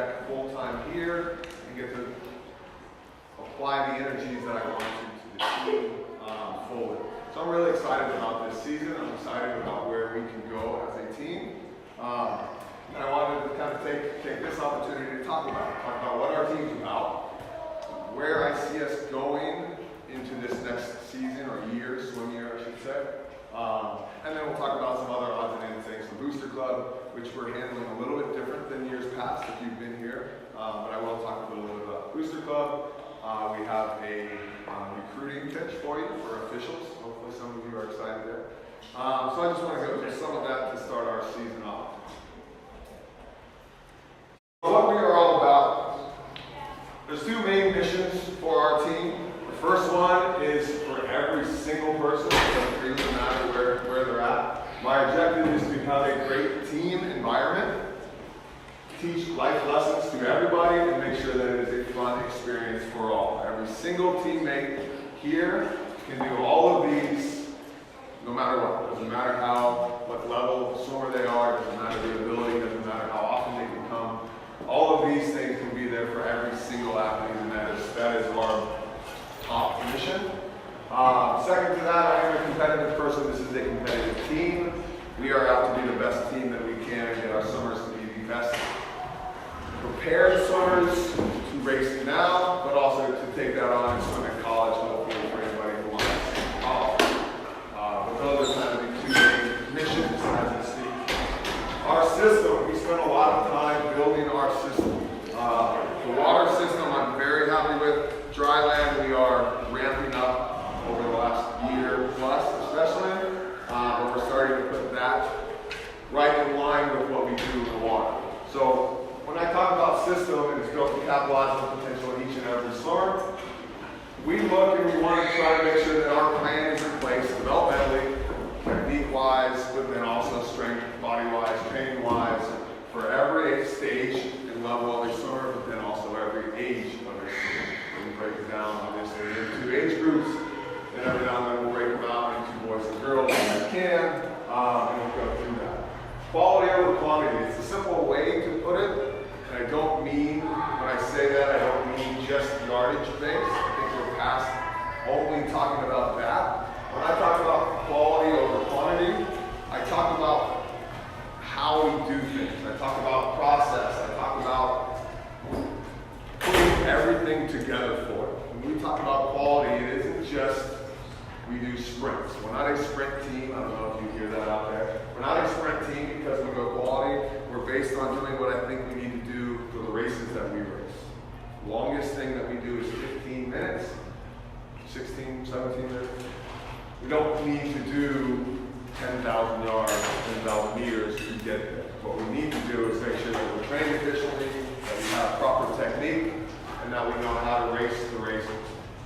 deck full-time here and get to apply the energies that I want to the team fully. So I'm really excited about this season. I'm excited about where we can go as a team. And I wanted to kind of take this opportunity to talk about what our team's about, where I see us going into this next season or year, swim year I should say. And then we'll talk about some other odds and ends things. The Booster Club, which we're handling a little bit different than years past if you've been here. But I will talk a little bit about Booster Club. We have a recruiting pitch for you for officials. Hopefully some of you are excited there. So I just want to go through some of that to start our season off. What we are all about, there's two main missions for our team. The first one is for every single person, it doesn't really matter where they're at. My objective is to have a great team environment, teach life lessons to everybody, and make sure that it is a fun experience for all. Every single teammate here can do all of these no matter what. Doesn't matter what level swimmer they are, doesn't matter the ability, doesn't matter how often they can come. All of these things can be there for every single athlete, and that is our top mission. Second to that, I am a competitive person. This is a competitive team. We are out to be the best team that we can and get our swimmers to be the best prepared swimmers to race now, but also to take that on and swim at college, hopefully for anybody who wants to swim at college. But those are kind of the two main missions as we speak. Our system, we spent a lot of time building our system. The water system I'm very happy with. Dry land we are ramping up over the last year plus especially. But we're starting to put that right in line with what we do in the water. So when I talk about system, and it's built to capitalize on the potential of each and every swimmer, we look and we want to try to make sure that our plan is in place developmentally, technique-wise, but then also strength, body-wise, training-wise, for every stage and level of a swimmer, but then also every age of a swimmer. We break it down obviously into age groups, and every now and then we'll break them out into boys and girls if we can, and we'll go through that. Quality over quantity. It's a simple way to put it, and I don't mean, when I say that, I don't mean just yardage based. I think we're past only talking about that. When I talk about quality over quantity, I talk about how we do things. I talk about process. I talk about putting everything together for it. When we talk about quality, it isn't just we do sprints. We're not a sprint team. I don't know if you hear that out there. We're not a sprint team because we go quality. We're based on doing what I think we need to do for the races that we race. Longest thing that we do is 15 minutes, 16, 17 minutes. We don't need to do 10,000 yards, 10,000 meters to get there. What we need to do is make sure that we're trained efficiently, that we have proper technique, and that we know how to race the races.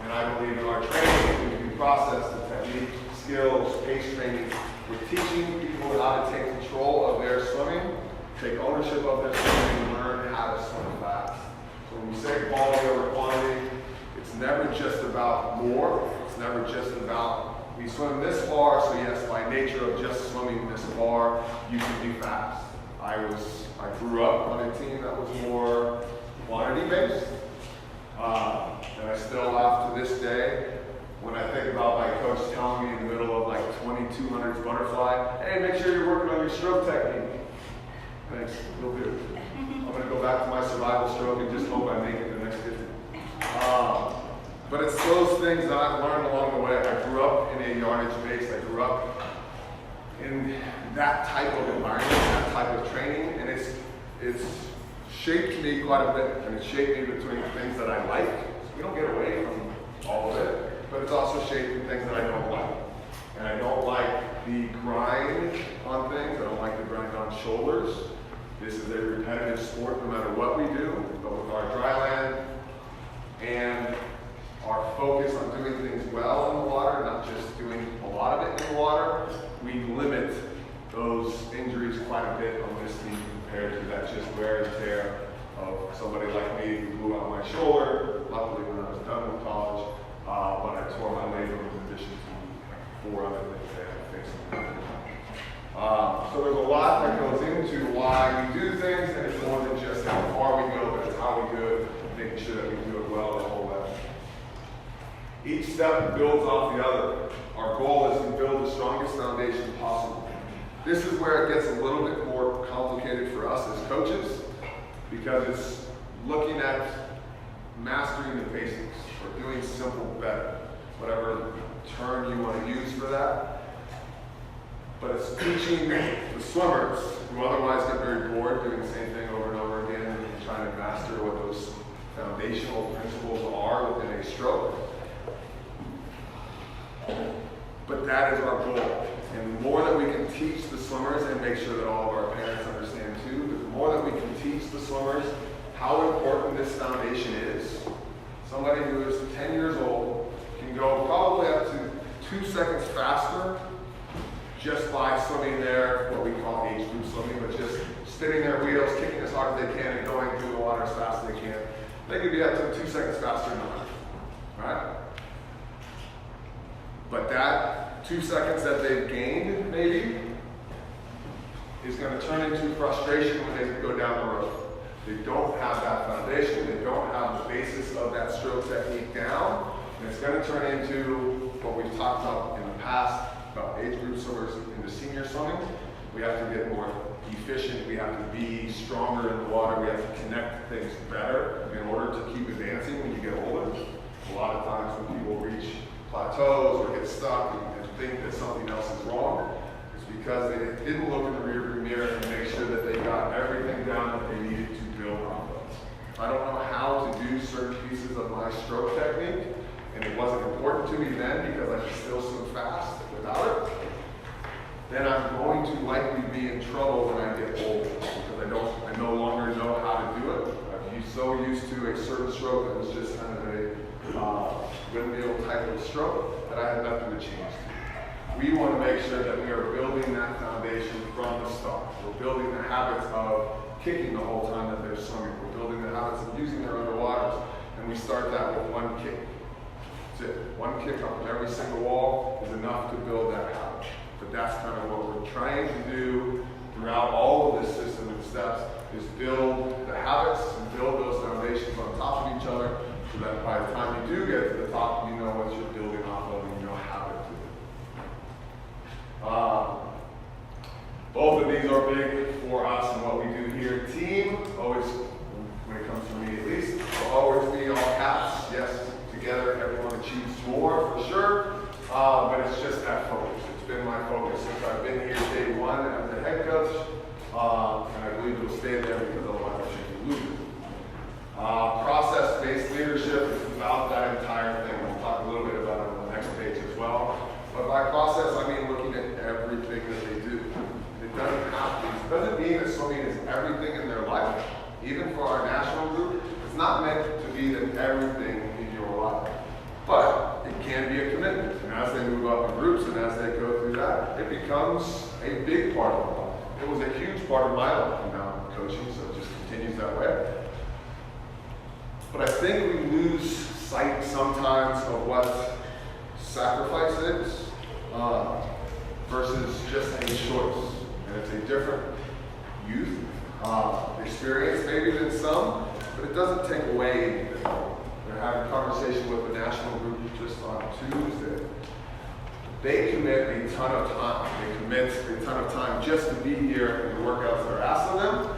And I believe in our training, we can process the technique, skills, pace training. We're teaching people how to take control of their swimming, take ownership of their swimming, and learn how to swim fast. So when we say quality over quantity, it's never just about more. It's never just about we swim this far, so yes, by nature of just swimming this far, you can be fast. I grew up on a team that was more quantity-based, and I still have to this day, when I think about my coach telling me in the middle of like 2200s butterfly, hey, make sure you're working on your stroke technique. Thanks, will do. I'm going to go back to my survival stroke and just hope I make it the next 50. But it's those things that I've learned along the way. I grew up in a yardage base. I grew up in that type of environment, that type of training, and it's shaped me quite a bit. And it's shaped me between things that I like. We don't get away from all of it, but it's also shaped in things that I don't like. And I don't like the grind on things. I don't like the grind on shoulders. This is a repetitive sport no matter what we do, but with our dry land and our focus on doing things well in the water, not just doing a lot of it in the water, we limit those injuries quite a bit on this team compared to that just wear and tear of somebody like me who blew out my shoulder, luckily when I was done with college, but I tore my labrum in addition to 4 other things that I had to fix. So there's a lot that goes into why we do things, and it's more than just how far we go, Each step builds off the other. Our goal is to build the strongest foundation possible. This is where it gets a little bit more complicated for us as coaches, because it's looking at mastering the basics, or doing simple better, whatever term you want to use for that. But it's teaching the swimmers, who otherwise get very bored doing the same thing over and over again, and trying to master what those foundational principles are within a stroke. But that is our goal. And the more that we can teach the swimmers, and make sure that all of our parents understand too, the more that we can teach the swimmers how important this foundation is. Somebody who is 10 years old can go probably up to 2 seconds faster just by swimming there, what we call age group swimming, but just spinning their wheels, kicking as hard as they can, and going through the water as fast as they can. They could be up to 2 seconds faster than that, right? But that 2 seconds that they've gained, maybe, is going to turn into frustration when they go down the road. They don't have that foundation, they don't have the basis of that stroke technique down, and it's going to turn into what we've talked about in the past, about age group swimmers into senior swimming. We have to get more efficient, we have to be stronger in the water, we have to connect things better in order to keep advancing when you get older. A lot of times when people reach plateaus or get stuck and think that something else is wrong, it's because they didn't look in the rearview mirror and make sure that they got everything down that they needed to build on those. If I don't know how to do certain pieces of my stroke technique, and it wasn't important to me then because I could still swim fast without it, then I'm going to likely be in trouble when I get older, because I no longer know how to do it. I'm so used to a certain stroke that was just kind of a windmill type of stroke that I had nothing to change to. We want to make sure that we are building that foundation from the start. We're building the habits of kicking the whole time that they're swimming. We're building the habits of using their underwaters, and we start that with one kick. That's it. One kick up on every single wall is enough to build that habit. But that's kind of what we're trying to do throughout all of this system and steps, is build the habits and build those foundations on top of each other, so that by the time you do get to the top, you know what you're building off of and you know how to do it. Both of these are big for us and what we do here. Team, always, when it comes to me at least, will always be all caps. Yes, together everyone achieves more for sure, but it's just that focus. It's been my focus since I've been here day one as the head coach, and I believe it'll stay there because otherwise I should be losing. Process-based leadership is about that entire thing. We'll talk a little bit about it on the next page as well. But by process, I mean looking at everything that they do. It doesn't have to. It doesn't mean that swimming is everything in their life. Even for our national group, it's not meant to be that everything in your life. But it can be a commitment. And as they move up in groups and as they go through that, it becomes a big part of their life. It was a huge part of my life, and now I'm coaching, so it just continues that way. But I think we lose sight sometimes of what sacrifice is versus just a choice. And it's a different youth experience maybe than some, but it doesn't take away anything. We're having a conversation with the national group just on Tuesday. They commit a ton of time. They commit a ton of time just to be here and the workouts that are asked of them.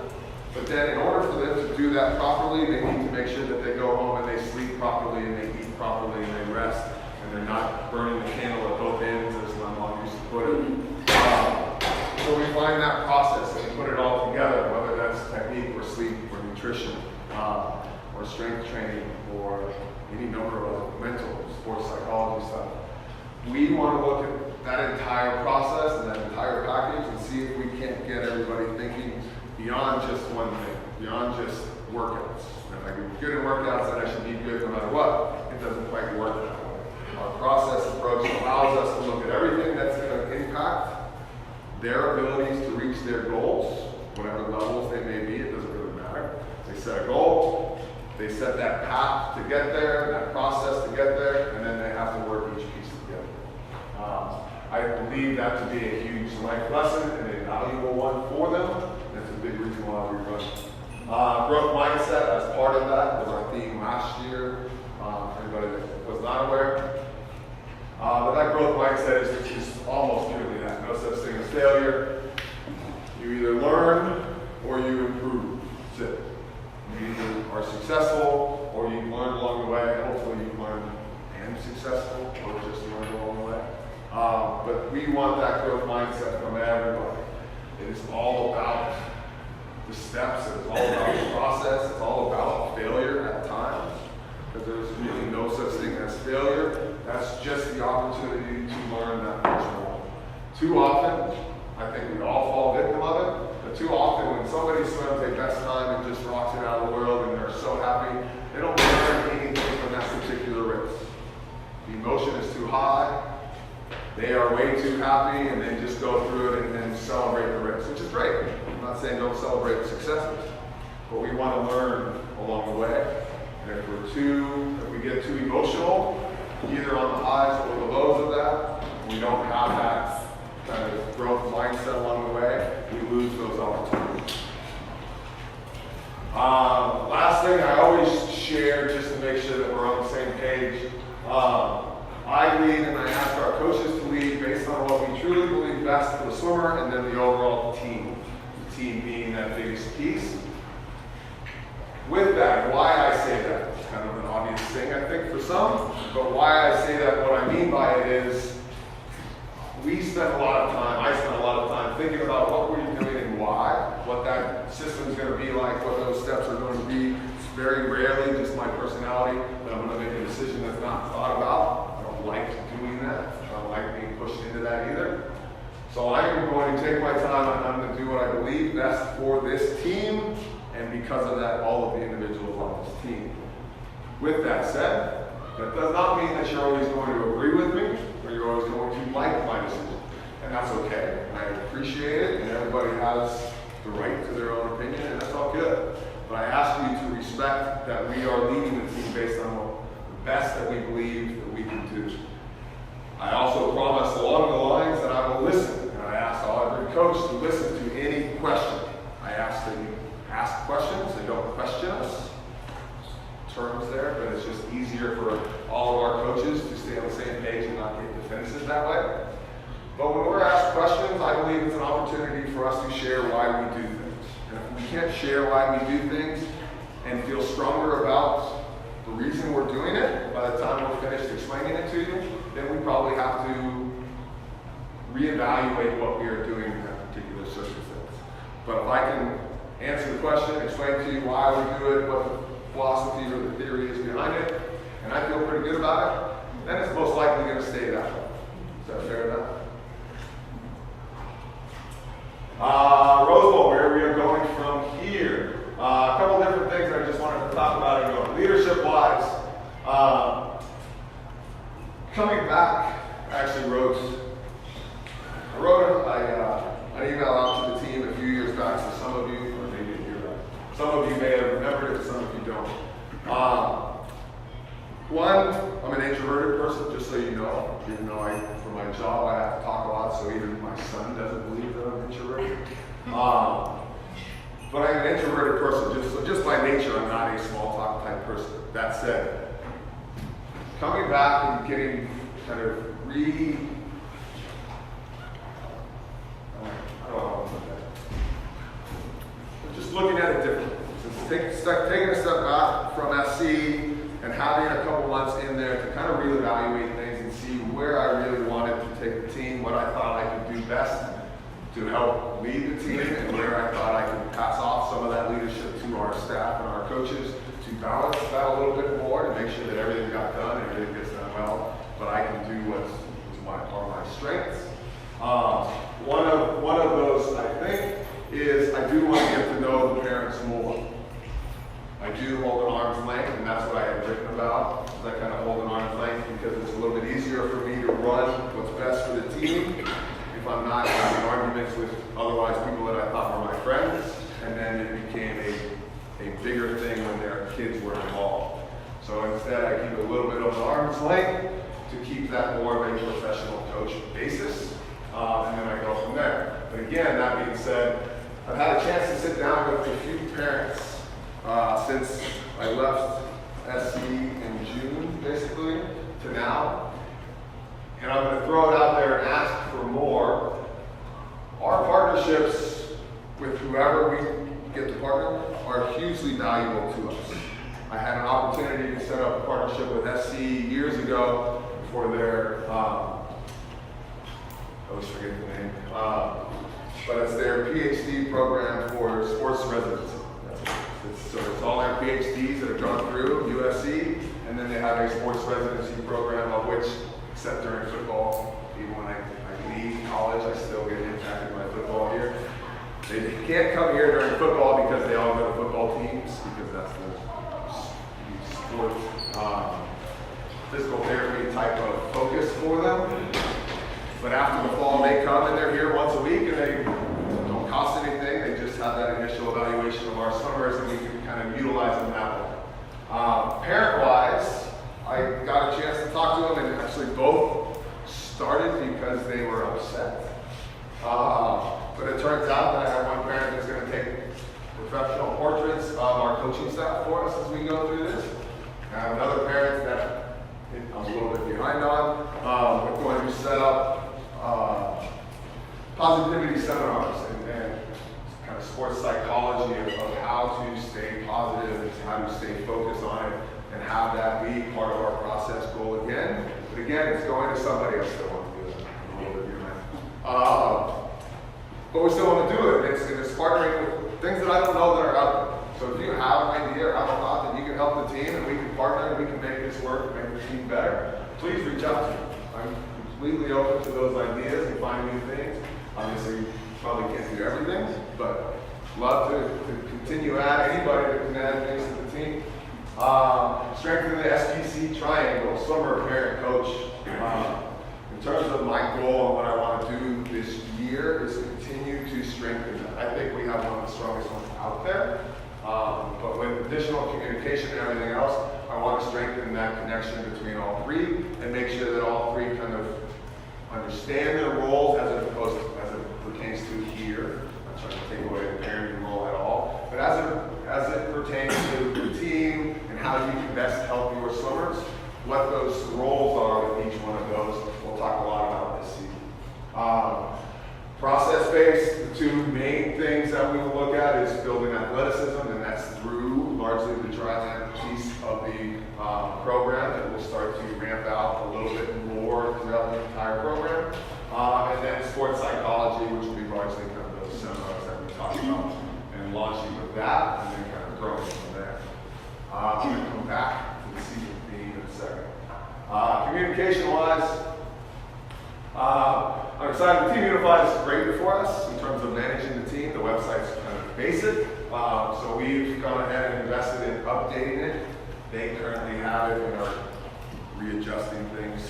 But then in order for them to do that properly, they need to make sure that they go home and they sleep properly and they eat properly and they rest, and they're not burning the candle at both ends, as my mom used to put it. So we find that process and we put it all together, whether that's technique or sleep or nutrition or strength training or any number of mental, sports psychology stuff. We want to look at that entire process and that entire package and see if we can't get everybody thinking beyond just one thing, beyond just workouts. If I get good in workouts, then I should be good no matter what. It doesn't quite work that way. Our process approach allows us to look at everything that's going to impact their abilities to reach their goals, whatever levels they may be, it doesn't really matter. They set a goal, they set that path to get there, that process to get there, and then they have to work each piece together. I believe that to be a huge life lesson and a valuable one for them. That's a big reason why we run. Growth mindset, as part of that, was our theme last year. for anybody that was not aware. But that growth mindset is almost purely that. No such thing as failure. You either learn or you improve. That's it. You either are successful or you learn along the way. Hopefully you learn and successful or just learn along the way. But we want that growth mindset from everybody. It is all about the steps. It's all about the process. It's all about failure at times. Because there's really no such thing as failure. That's just the opportunity to learn that much more. Too often, I think we all fall victim of it. But too often, when somebody swims their best time and just rocks it out of the world and they're so happy, they don't learn anything from that particular race. The emotion is too high. They are way too happy and they just go through it and then celebrate the race, which is great. I'm not saying don't celebrate the successes, but we want to learn along the way. And if we get too emotional, either on the highs or the lows of that, we don't have that kind of growth mindset along the way, we lose those opportunities. Last thing I always share, just to make sure that we're on the same page, I lead and I ask our coaches to lead based on what we truly believe best for the swimmer and then the overall team. The team being that biggest piece. With that, why I say that, it's kind of an obvious thing I think for some, but why I say that, what I mean by it is, I spend a lot of time thinking about what we're doing and why, what that system's going to be like, what those steps are going to be. It's very rarely just my personality that I'm going to make a decision that's not thought about. I don't like doing that. I don't like being pushed into that either. So I'm going to take my time and I'm going to do what I believe best for this team, and because of that, all of the individuals on this team. With that said, that does not mean that you're always going to agree with me, or you're always going to like my decision. And that's okay. I appreciate it, and everybody has the right to their own opinion, and that's all good. But I ask you to respect that we are leading the team based on the best that we believe that we can do. I also promise along the lines that I will listen, and I ask every coach to listen to any question. I ask that you ask questions and don't question us. Terms there, but it's just easier for all of our coaches to stay on the same page and not get defensive that way. But when we're asked questions, I believe it's an opportunity for us to share why we do things. And if we can't share why we do things and feel stronger about the reason we're doing it by the time we're finished explaining it to you, then we probably have to reevaluate what we are doing in that particular circumstance. But if I can answer the question, explain to you why we do it, what the philosophy or the theory is behind it, and I feel pretty good about it, then it's most likely going to stay that way. Is that fair enough? Rose Bowl, where we are going from here. A couple different things I just wanted to talk about and go. Leadership-wise, coming back, I actually wrote an email out to the team a few years back, so some of you, or maybe a year back, some of you may have remembered it, some of you don't. One, I'm an introverted person, just so you know. Even though for my job I have to talk a lot, so even my son doesn't believe that I'm introverted. But I'm an introverted person, just by nature, I'm not a small talk type person. That said, coming back and getting kind of just looking at it differently. Taking a step back from SC and having a couple months in there to kind of reevaluate things and see where I really wanted to take the team, what I thought I could do best to help lead the team, and where I thought I could pass off some of that leadership to our staff and our coaches to balance that a little bit more, to make sure that everything got done and everything gets done well, but I can do what are my strengths. One of those, I think, is I do want to get to know the parents more. I do hold an arm's length, and that's what I had written about. I kind of hold an arm's length because it's a little bit easier for me to run what's best for the team if I'm not having arguments with otherwise people that I thought were my friends, and then it became a bigger thing when their kids were involved. So instead, I keep a little bit of an arm's length to keep that more of a professional coach basis, and then I go from there. But again, that being said, I've had a chance to sit down with a few parents since I left SC in June, basically, to now. And I'm going to throw it out there and ask for more. Our partnerships with whoever we get to partner are hugely valuable to us. I had an opportunity to set up a partnership with SC years ago for their, I always forget the name, but it's their PhD program for sports residency. So it's all our PhDs that have gone through USC, and then they have a sports residency program of which, except during football, even when I leave college, I still get impacted by football here. They can't come here during football because they all go to football teams, because that's the sport, physical therapy type of focus for them. But after the fall, they come and they're here once a week, and they don't cost anything. They just have that initial evaluation of our swimmers, and we can kind of utilize them that way. Parent-wise, I got a chance to talk to them, and actually both started because they were upset. But it turns out that I have one parent that's going to take professional portraits of our coaching staff for us as we go through this. I have another parent that I'm a little bit behind on. We're going to set up positivity seminars and kind of sports psychology of how to stay positive and how to stay focused on it and have that be part of our process goal again. But again, it's going to somebody else that wants to do it. I'm a little bit behind. But we still want to do it. It's partnering with things that I don't know that are out there. So if you have an idea or have a thought that you can help the team and we can partner and we can make this work, make the team better, please reach out to me. I'm completely open to those ideas and finding new things. Obviously, you probably can't do everything, but love to continue at anybody that can add things to the team. Strengthen the SPC triangle, swimmer, parent, coach. In terms of my goal and what I want to do this year is continue to strengthen that. I think we have one of the strongest ones out there. But with additional communication and everything else, I want to strengthen that connection between all three and make sure that all three kind of understand their roles as it pertains to here. I'm not trying to take away the parenting role at all, but as it pertains to the team and how you can best help your swimmers, what those roles are with each one of those, we'll talk a lot about this season. Process-based, the two main things that we will look at is building athleticism, and that's through largely the dryland piece of the program that will start to ramp out a little bit more throughout the entire program. And then sports psychology, which will be largely kind of those seminars that we talked about, and launching with that, and then kind of growing from there. I'm going to come back to the season theme in a second. Communication-wise, I'm excited. TeamUnify is great for us in terms of managing the team. The website's kind of basic, so we've gone ahead and invested in updating it. They currently have it and are readjusting things,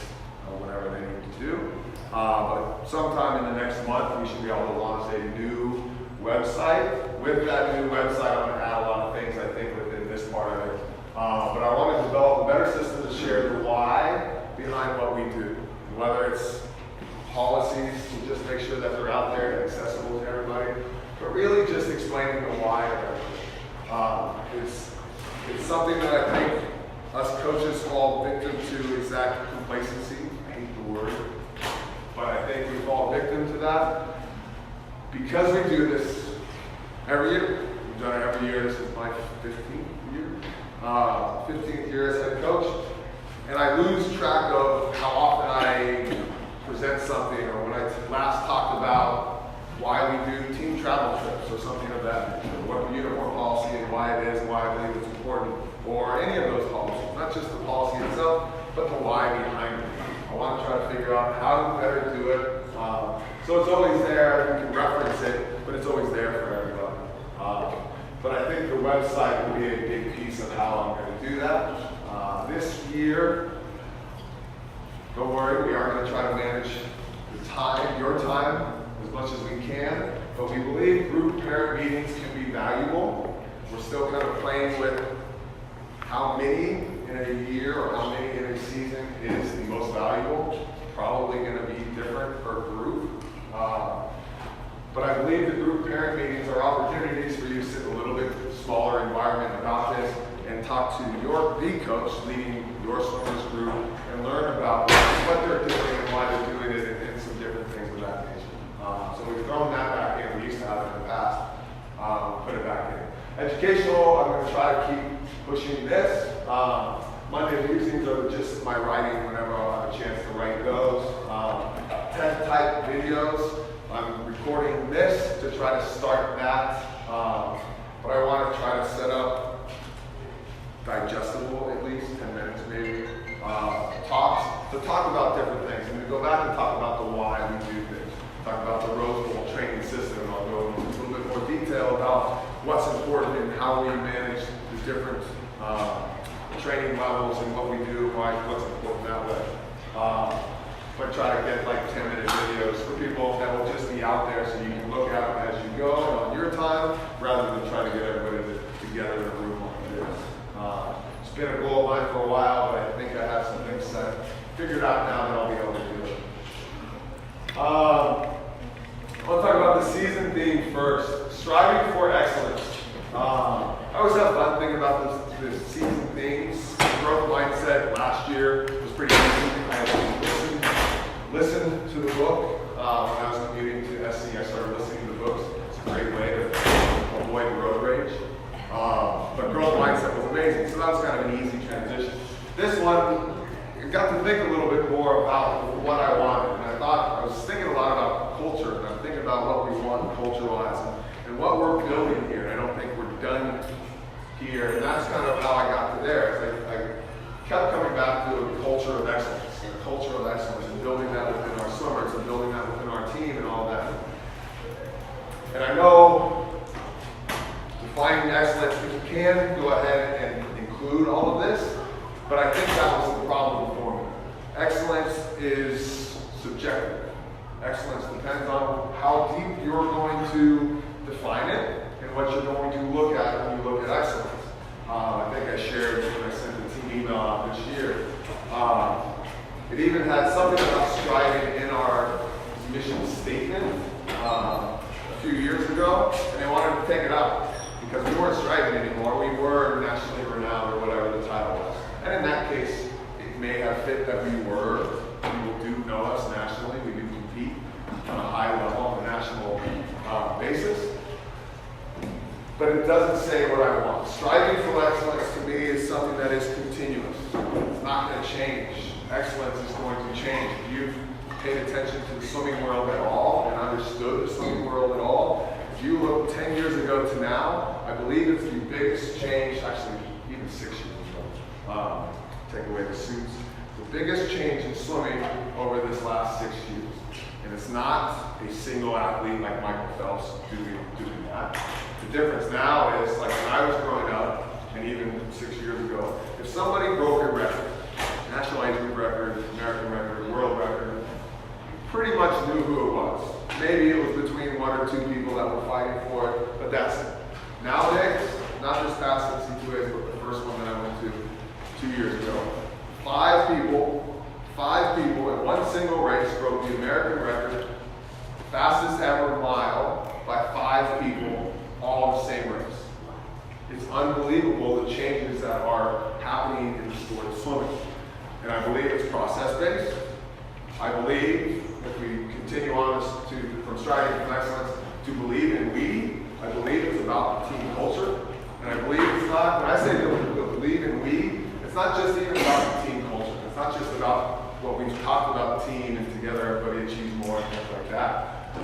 whatever they need to do. But sometime in the next month, we should be able to launch a new website. With that new website, I'm going to add a lot of things, I think, within this part of it. But I want to develop a better system to share the why behind what we do. Whether it's policies to just make sure that they're out there and accessible to everybody, but really just explaining the why of everything. It's something that I think us coaches fall victim to, is that complacency. I hate the word, but I think we fall victim to that because we do this every year. We've done it every year. This is my 15th year. 15th year as head coach, and I lose track of how often I present something, or when I last talked about why we do team travel trips or something of that nature, what the uniform policy and why it is, and why I believe it's important, or any of those policies, not just the policy itself, but the why behind it. I want to try to figure out how to better do it. So it's always there, you can reference it, but it's always there for everybody. But I think the website will be a big piece of how I'm going to do that. This year, don't worry, we are going to try to manage the time, your time, as much as we can, but we believe group parent meetings can be valuable. We're still kind of playing with how many in a year or how many in a season is the most valuable. Probably going to be different per group. But I believe the group parent meetings are opportunities for you to sit in a little bit smaller environment about this and talk to the coach leading your swimmers group and learn about what they're doing and why they're doing it and some different things of that nature. So we've thrown that back in. We used to have it in the past. Put it back in. Educational, I'm going to try to keep pushing this. Monday musings are just my writing whenever I'll have a chance to write those. 10 type videos. I'm recording this to try to start that. But I want to try to set up digestible, at least 10 minutes maybe, talks to talk about different things. And we go back and talk about the why we do things. Talk about the Rose Bowl training system. I'll go into a little bit more detail about what's important and how we manage the different training levels and what we do, what's important that way. But try to get like 10-minute videos for people that will just be out there so you can look at them as you go on your time rather than trying to get everybody together in a room like this. It's been a goal of mine for a while, but I think I have some things figured out now that I'll be able to do it. I want to talk about the season theme first. Striving for excellence. I always have fun thinking about the season themes. Growth mindset last year was pretty easy. I had to listen to the book. When I was commuting to SC, I started listening to the books. It's a great way to avoid road rage. But growth mindset was amazing, so that was kind of an easy transition. This one, I got to think a little bit more about what I wanted, and I was thinking a lot about culture, and I'm thinking about what we want culture-wise, and what we're building here. I don't think we're done here, and that's kind of how I got to there. It's like I kept coming back to a culture of excellence, and a culture of excellence, and building that within our swimmers, and building that within our team, and all that. And I know defining excellence, you can go ahead and include all of this, but I think that was the problem for me. Excellence is subjective. Excellence depends on how deep you're going to define it and what you're going to look at when you look at excellence. I think I shared when I sent the team email out this year. It even had something about striving in our mission statement a few years ago, and they wanted to take it out because we weren't striving anymore. We were nationally renowned or whatever the title was. And in that case, it may have fit that we were. People do know us nationally. We do compete on a high level on a national basis. But it doesn't say what I want. Striving for excellence to me is something that is continuous. It's not going to change. Excellence is going to change. If you've paid attention to the swimming world at all and understood the swimming world at all, if you look 10 years ago to now, I believe it's the biggest change, actually even 6 years ago. Take away the suits. The biggest change in swimming over this last 6 years. And it's not a single athlete like Michael Phelps doing that. The difference now is, like when I was growing up, and even 6 years ago, if somebody broke a record, national age group record, American record, world record, you pretty much knew who it was. Maybe it was between 1 or 2 people that were fighting for it, but that's it. Nowadays, not this past NC2A, but the first one that I went to 2 years ago, 5 people in one single race broke the American record, fastest ever mile by 5 people, all in the same race. It's unbelievable the changes that are happening in the sport of swimming. And I believe it's process-based. I believe if we continue on from striving for excellence to believe in we, I believe it's about team culture. And I believe it's not, when I say believe in we, it's not just even about the team culture. It's not just about what we've talked about team and together everybody achieves more and things like that.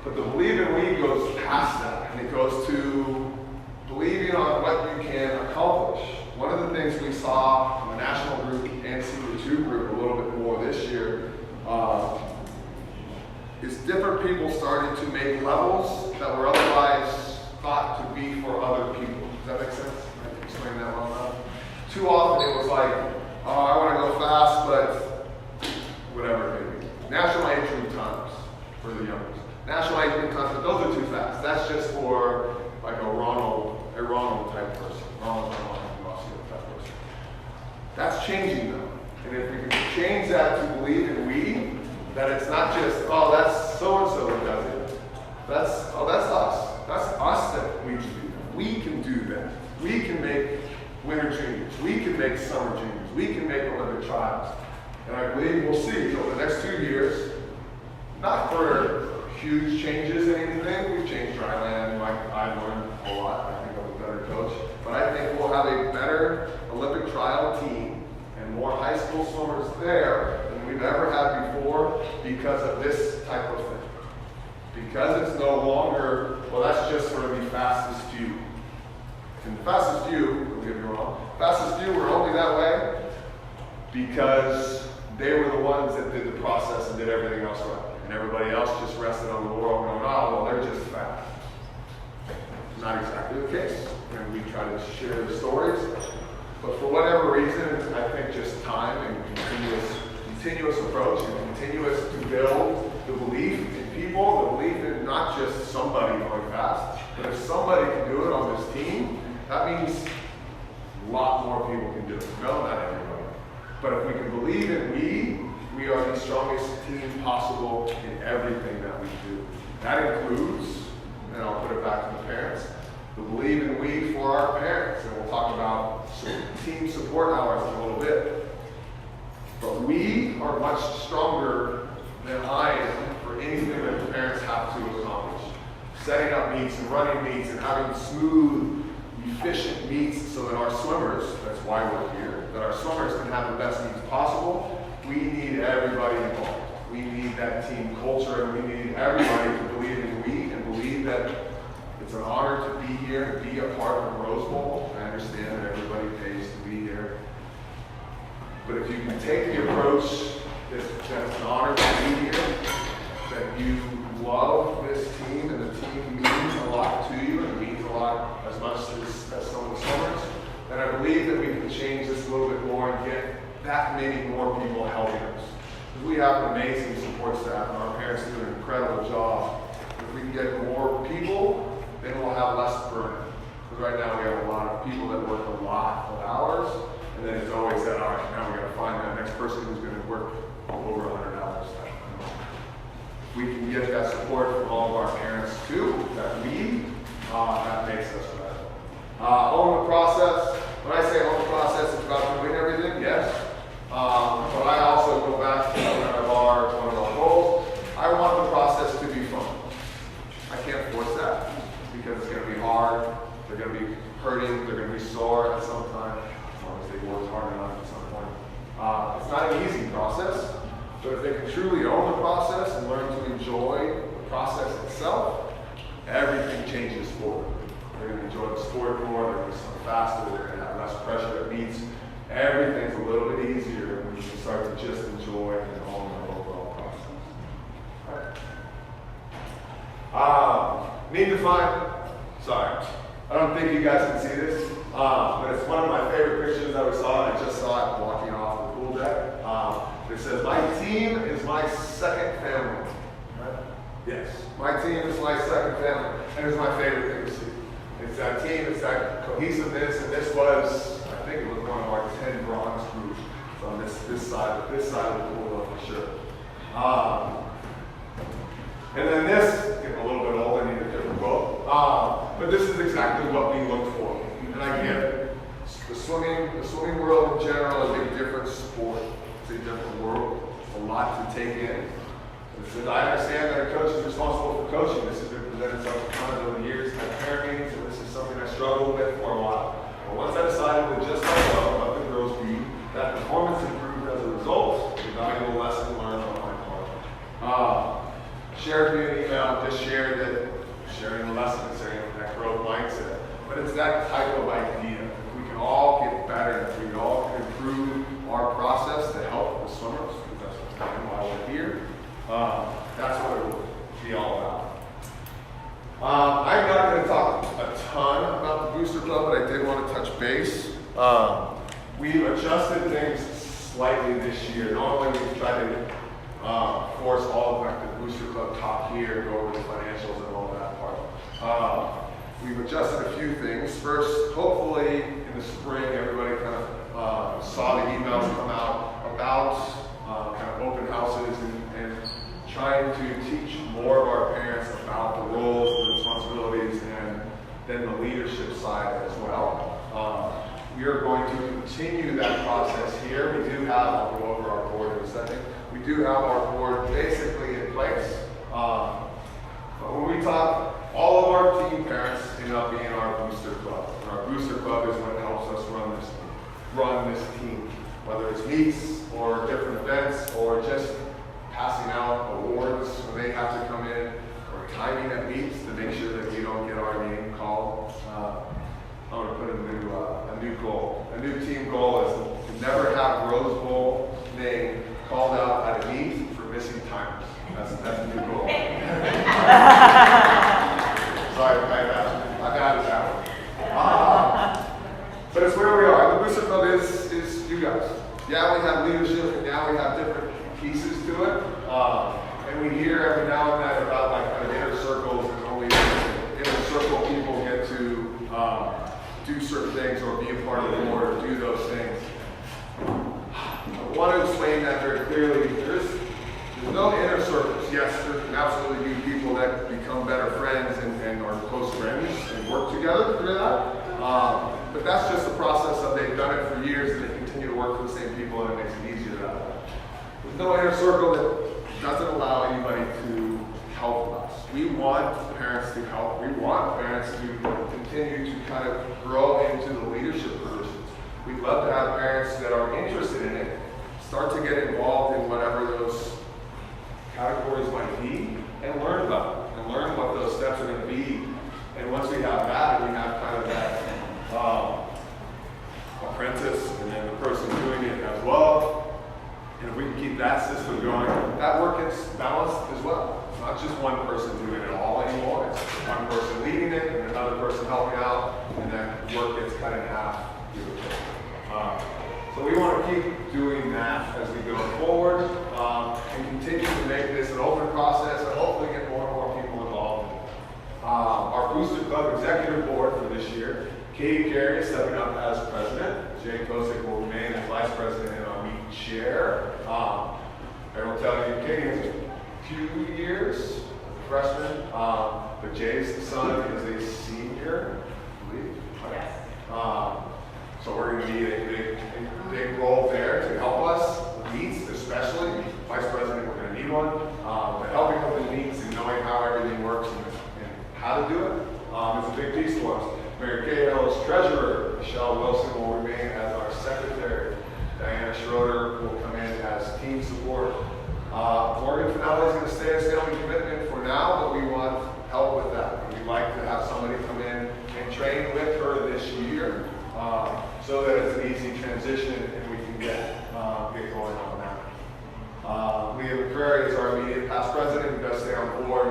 But the believe in we goes past that, and it goes to believing on what you can accomplish. One of the things we saw in the national group and Senior 2 group a little bit more this year is different people starting to make levels that were otherwise thought to be for other people. Does that make sense? I can explain that well enough. Too often it was like, oh, I want to go fast, but whatever it may be. National age group times for the youngest. National age group times, but those are too fast. That's just for like a Ronald type person. Ronald type person. That's changing though. And if we can change that to believe in we, that it's not just, oh, that's so-and-so who does it. That's us. That's us that we can do that. We can do that. We can make winner can make summer juniors. We can make Olympic trials. And I believe we'll see over the next 2 years, not for huge changes in anything. We've changed dry land. I've learned a lot. I think I'm a better coach. But I think we'll have a better Olympic trial team and more high school swimmers there than we've ever had before because of this type of thing. Because it's no longer, well, that's just for the fastest few. And the fastest few, don't get me wrong, fastest few were only that way because they were the ones that did the process and did everything else right. And everybody else just rested on the laurel going, oh, well, they're just fast. Not exactly the case. And we try to share the stories. But for whatever reason, I think just time and continuous approach and continuous to build the belief in people, the belief in not just somebody going fast, but if somebody can do it on this team, that means a lot more people can do it. No, not everybody. But if we can believe in we are the strongest team possible in everything that we do. That includes, and I'll put it back to the parents, the believe in we for our parents. And we'll talk about team support hours in a little bit. But we are much stronger than I am for anything that the parents have to accomplish. Setting up meets and running meets and having smooth, efficient meets so that our swimmers, that's why we're here, that our swimmers can have the best meets possible. We need everybody involved. We need that team culture, and we need everybody to believe in we and believe that it's an honor to be here and be a part of the Rose Bowl. I understand that everybody pays to be here. But if you can take the approach that it's an honor to be here, that you love this team and the team means a lot to you and means a lot as much as some of the swimmers, then I believe that we can change this a little bit more and get that many more people helping us. Because we have an amazing support staff and our parents do an incredible job. If we can get more people, then we'll have less burden. Because right now we have a lot of people that work a lot of hours, and then it's always that, all right, now we got to find that next person who's going to work over 100 hours. We can get that support from all of our parents too, that lead, that makes us better. Own the process. When I say own the process, it's about doing everything, yes. But I also go back to one of our goals. I want the process to be fun. I can't force that because it's going to be hard. They're going to be hurting. They're going to be sore at some time, as long as they work hard enough at some point. It's not an easy process, but if they can truly own the process and learn to enjoy the process itself, everything changes for them. They're going to enjoy the sport more. They're going to swim faster. They're going to have less pressure at meets. Everything's a little bit easier when you can start to just enjoy and own the overall process. All right. Need to find, sorry, I don't think you guys can see this, but it's one of my favorite pictures that we saw. I just saw it walking off the pool deck. It says, my team is my second family. Right? Yes, my team is my second family. And it's my favorite thing to see. It's that team, it's that cohesiveness, and this was, I think it was one of our 10 bronze groups on this side of the pool for sure. And then this, getting a little bit old, I need a different quote. But this is exactly what we look for. And I get it. The swimming world in general is a different sport. It's a different world. It's a lot to take in. I understand that a coach is responsible for coaching. This has been presented several times over the years at parent meetings, and this is something I struggled with for a while. But once I decided that just like about the girls' view, that performance improved as a result, a valuable lesson learned on my part. Shared me an email, just shared that, sharing the lesson, sharing that growth mindset. But it's that type of idea. If we can all get better, if we can all improve our process to help the swimmers, because that's why we're here. That's what it will be all about. I'm not going to talk a ton about the Booster Club, but I did want to touch base. We've adjusted things slightly this year. Normally we've tried to force all of the Booster Club talk here, go over the financials and all that part. We've adjusted a few things. First, hopefully in the spring, everybody kind of saw the emails come out about kind of open houses and trying to teach more of our parents about the roles, the responsibilities, and then the leadership side as well. We are going to continue that process here. We do have, I'll go over our board in a second. We do have our board basically in place. But when we talk, all of our team parents end up being our booster club. And our booster club is what helps us run this team. Whether it's meets or different events or just passing out awards when they have to come in, or timing at meets to make sure that we don't get our name called. I'm going to put a new goal. A new team goal is to never have Rose Bowl name called out at a meet for missing timers. That's a new goal. Sorry, I've added that one. But it's where we are. The Booster Club is you guys. Yeah, we have leadership, and now we have different pieces to it. And we hear every now and then about like kind of inner circles, and only inner circle people get to do certain things or be a part of the board or do those things. I want to explain that very clearly. There's no inner circles. Yes, there can absolutely be people that become better friends and are close friends and work together through that. But that's just the process of they've done it for years and they continue to work with the same people, and it makes it easier that way. There's no inner circle that doesn't allow anybody to help us. We want parents to help. We want parents to continue to kind of grow into the leadership positions. We'd love to have parents that are interested in it start to get involved in whatever those categories might be and learn about it and learn what those steps are going to be. And once we have that, and we have kind of that apprentice and then the person doing it as well, and if we can keep that system going, that work gets balanced as well. It's not just one person doing it all anymore. It's one person leading it and another person helping out, and then work gets cut in half. So we want to keep doing that as we go forward and continue to make this an open process and hopefully get more and more people involved in it. Our Booster Club Executive Board for this year, Katie Carey is stepping up as president. Jay Kosick will remain as vice president and our meet chair. I will tell you, Katie has 2 years as a freshman, but Jay's son is a senior, I believe. Yes. So we're going to need a big role there to help us with meets, especially. Vice president, we're going to need one. But helping with the meets and knowing how everything works and how to do it is a big piece for us. Mary Kay Ellis, treasurer. Michelle Wilson will remain as our secretary. Diana Schroeder will come in as team support. Morgan Finale is going to stay as family commitment for now, but we want help with that. We'd like to have somebody come in and train with her this year so that it's an easy transition and we can get going on that. Leah McCrary is our immediate past president who does stay on board.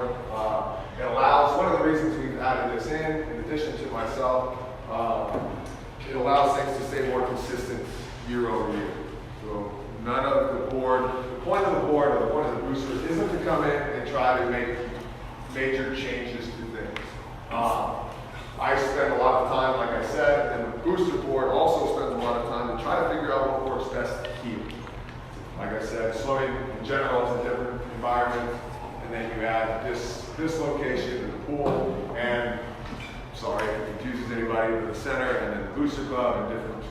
It allows, one of the reasons we've added this in addition to myself, it allows things to stay more consistent year over year. So none of the board, the point of the board or the point of the boosters isn't to come in and try to make major changes to things. I spend a lot of time, like I said, and the booster board also spends a lot of time to try to figure out what works best here. Like I said, swimming in general is a different environment, and then you add this location to the pool, and sorry if it confuses anybody, but the center and then the booster club and different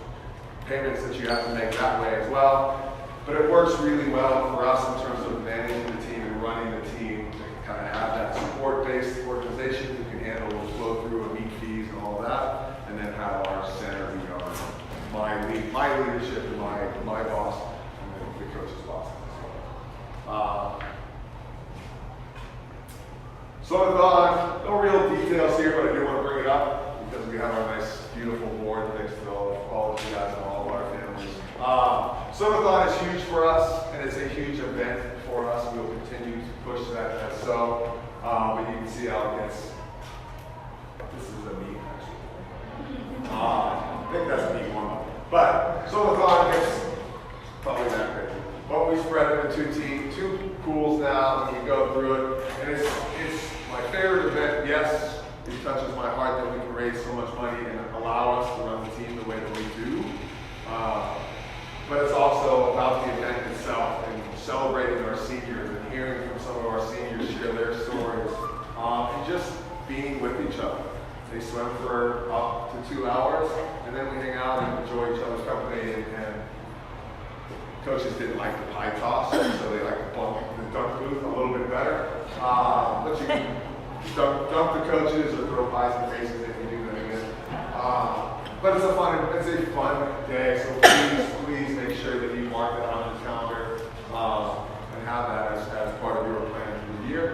payments that you have to make that way as well. But it works really well for us in terms of managing the team and running the team to kind of have that support-based organization who can handle the flow through of meet fees and all that, and then have our center be my leadership and my boss, and then the coach's boss as well. So no real details here, but I do want to bring it up because we have our nice, beautiful board. Thanks to all of you guys and all of our families. Sumathon is huge for us, and it's a huge event for us. We will continue to push that as so. But you can see how it gets. This is a meet, actually. I think that's a meet one. But Sumathon gets probably that great. But we spread it into two pools now, and we go through it. And it's my favorite event. Yes, it touches my heart that we can raise so much money and allow us to run the team the way that we do. But it's also about the event itself and celebrating our seniors and hearing from some of our seniors share their stories and just being with each other. They swim for up to 2 hours, and then we hang out and enjoy each other's company. And coaches didn't like the pie toss, so they like to bump the dunk booth a little bit better. But you can dunk the coaches or throw pies in faces if you do that again. But it's a fun day, so please make sure that you mark that on your calendar and have that as part of your plan for the year.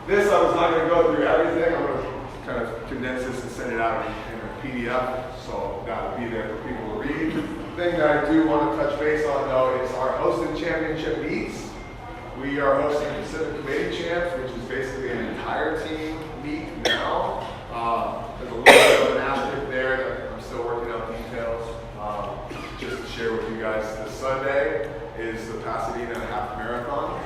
This, I was not going to go through everything. I'm going to kind of condense this and send it out in a PDF, so that will be there for people to read. The thing that I do want to touch base on, though, is our hosted championship meets. We are hosting Pacific Committee Champs, which is basically an entire team meet now. There's a little bit of an asterisk there that I'm still working out details. Just to share with you guys, this Sunday is the Pasadena Half Marathon.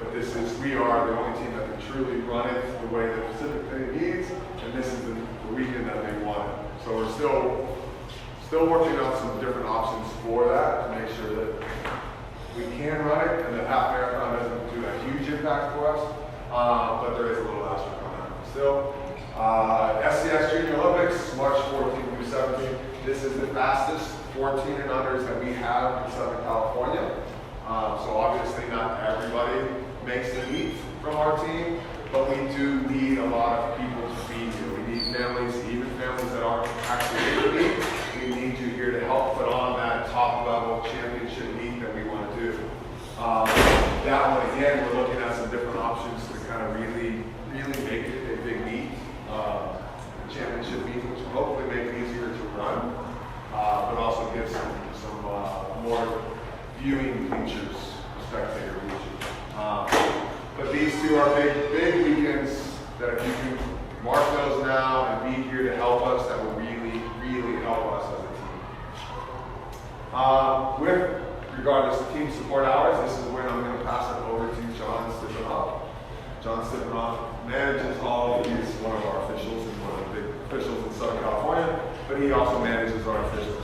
But we are the only team that can truly run it the way the Pacific Committee needs, and this is the weekend that they want it. So we're still working on some different options for that to make sure that we can run it, and the half marathon doesn't do a huge impact for us, but there is a little asterisk on that still. SCS Junior Olympics, March 14th through 17th. This is the fastest 14 and unders that we have in Southern California. So obviously not everybody makes the meet from our team, but we do need a lot of people to be here. We need families, even families that aren't actually in the meet. We need you here to help put on that top level championship meet that we want to do. That one, again, we're looking at some different options to kind of really make it a big meet. The championship meet, which will hopefully make it easier to run, but also give some more viewing features, spectator features. But these two are big weekends that if you can mark those now and be here to help us, that would really help us as a team. With regardless to team support hours, this is when I'm going to pass it over to John Stipanoff. John Stipanoff manages all of these, one of our officials and one of the big officials in Southern California, but he also manages our officials.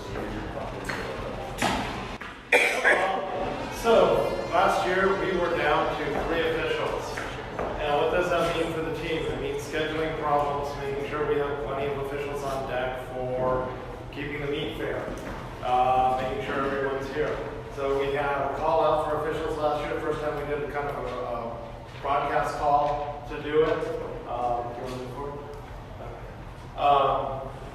So, last year we were down to 3 officials. And what does that mean for the team? It means scheduling problems, making sure we have plenty of officials on deck for keeping the meet fair, making sure everyone's here. So we had a call out for officials last year. The first time we did kind of a broadcast call to do it.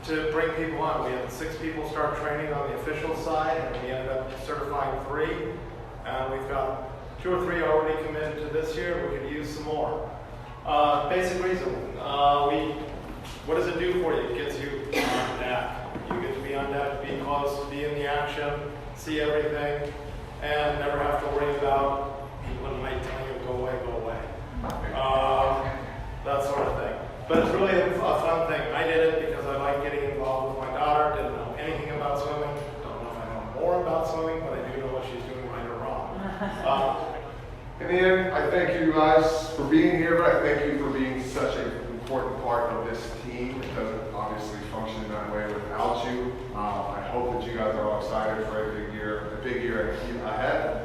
To bring people on. We had 6 people start training on the official side, and we ended up certifying 3. And we've got 2 or 3 already committed to this year. We could use some more. Basic reason. What does it do for you? It gets you on deck. You get to be on deck, be close, be in the action, see everything, and never have to worry about people in night telling you, go away. That sort of thing. But it's really a fun thing. I did it because I like getting involved with my daughter. Didn't know anything about swimming. Don't know if I know more about swimming, but I do know what she's doing right or wrong. In the end, I thank you guys for being here, but I thank you for being such an important part of this team. It doesn't obviously function that way without you. I hope that you guys are all excited for a big year ahead.